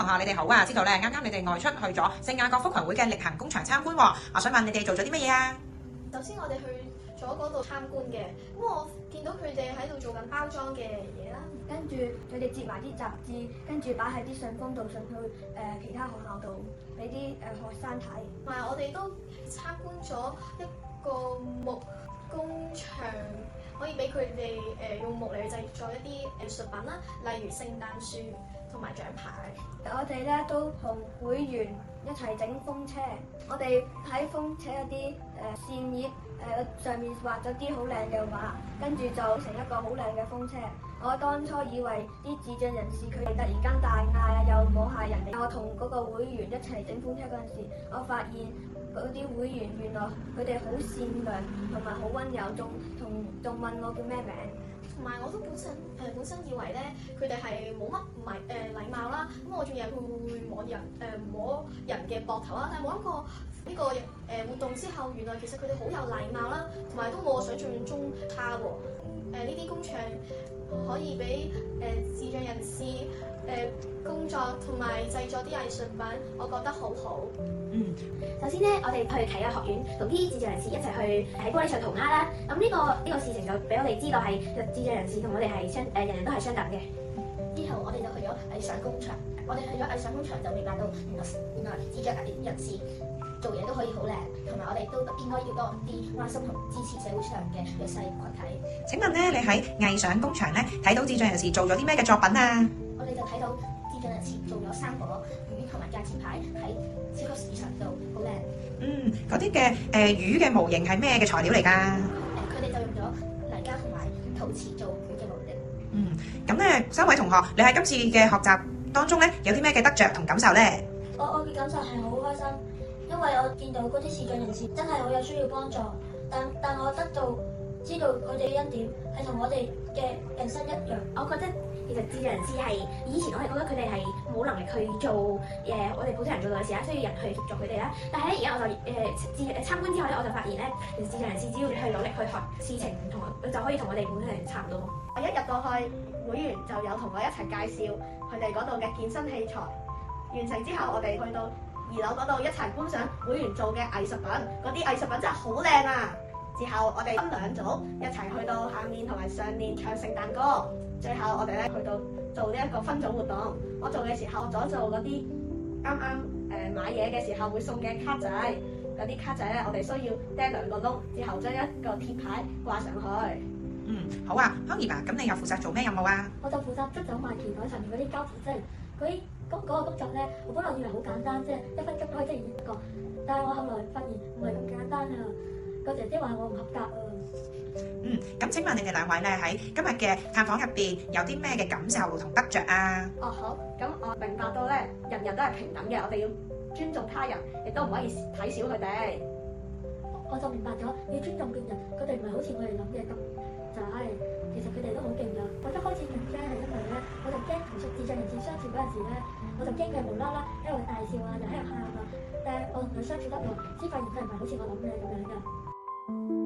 同學，你哋好啊！知道咧，啱啱你哋外出去咗聖雅各福群會嘅力行工場參觀喎。我想問你哋做咗啲乜嘢啊？首先我哋去咗嗰度參觀嘅，咁我見到佢哋喺度做緊包裝嘅嘢啦，跟住佢哋接埋啲雜誌，跟住擺喺啲信封度上去其他學校度俾啲學生睇。同埋我哋都參觀咗一個木工場，可以俾佢哋用木嚟製作一啲藝術品啦，例如聖誕樹同埋獎牌。我哋咧都同會員一齊整風車，我哋喺風車嗰啲扇葉上面畫咗啲好靚嘅畫，跟住就成一個好靚嘅風車。我當初以為啲智障人士佢哋突然間大嗌啊，又摸下人哋。我同嗰個會員一齊整風車嗰陣時，我發現嗰啲會員原來佢哋好善良同埋好溫柔，仲問我叫咩名。同埋我都本身以為咧，佢哋係冇乜禮貌啦。咁我仲以為佢會摸人嘅膊頭啦，但係冇諗過呢個活動之後，原來其實佢哋好有禮貌啦，同埋都冇我想象中差喎。呢啲工場可以俾智障人士工作同埋製作啲藝術品，我覺得好好。首先咧，我哋去啟雅學院同啲智障人士一齊去喺玻璃上塗鴉啦。咁呢個事情就俾我哋知道係智障人士同我哋係人人都係相等嘅。之後我哋就去咗藝術工場，我哋去咗藝術工場就明白到原來智障人士做嘢都可以好靚，同埋我哋都應該要多啲關心同支持社會上嘅弱勢群體。請問咧，你喺藝術工場咧睇到智障人士做咗啲咩嘅作品啊？我哋就睇到智障人士做咗生果、魚同埋價錢牌喺超級市場度好靚。嗰啲嘅魚嘅模型係咩嘅材料嚟㗎？佢哋就用咗泥膠同埋陶瓷做魚嘅模型。咁咧，三位同學，你喺今次嘅學習當中咧，有啲咩嘅得着同感受咧？我嘅感受係好開心，因為我見到嗰啲視障人士真係好有需要幫助，但我知道佢哋嘅恩典係同我哋嘅人生一樣。我覺得其實智障人士係以前我係覺得佢哋係冇能力去做我哋普通人做到嘅事啦，需要人去協助佢哋啦。但係咧，而家我就參觀之後咧，我就發現咧，其實智障人士只要去努力去學事情，就可以同我哋普通人差唔多。我一入到去，會員就有同我一齊介紹佢哋嗰度嘅健身器材。完成之後，我哋去到2樓嗰度一齊觀賞會員做嘅藝術品，嗰啲藝術品真係好靚啊！之後我哋分兩組一齊去到下面同埋上面唱聖誕歌。最後我哋咧去到做呢一個分組活動。我做嘅時候左做嗰啲啱買嘢嘅時候會送嘅卡仔，嗰啲卡仔咧我哋需要釘2個窿，之後將一個貼牌掛上去。好啊，康怡吧，咁你又負責做咩任務啊？我就負責執走埋填台上面嗰啲膠條劑。嗰個工作咧，我本來以為好簡單，即係1分鐘可以織完一個，但係我後來發現唔係咁簡單啊！個姐姐話我唔合格啊！咁請問你哋兩位咧喺今日嘅探訪入邊有啲咩嘅感受同得着啊？好，咁我明白到咧，人人都係平等嘅，我哋要尊重他人，亦都唔可以睇小佢哋。我就明白咗，要尊重別人，佢哋唔係好似我哋諗嘅咁就係，其實佢哋都好勁㗎。我一開始唔驚係因為咧，我就驚同智障人士相處嗰陣時咧，我就驚佢無啦啦喺度大笑啊，又喺度喊啊，但係我同佢相處得耐，先發現佢唔係好似我諗嘅咁樣㗎。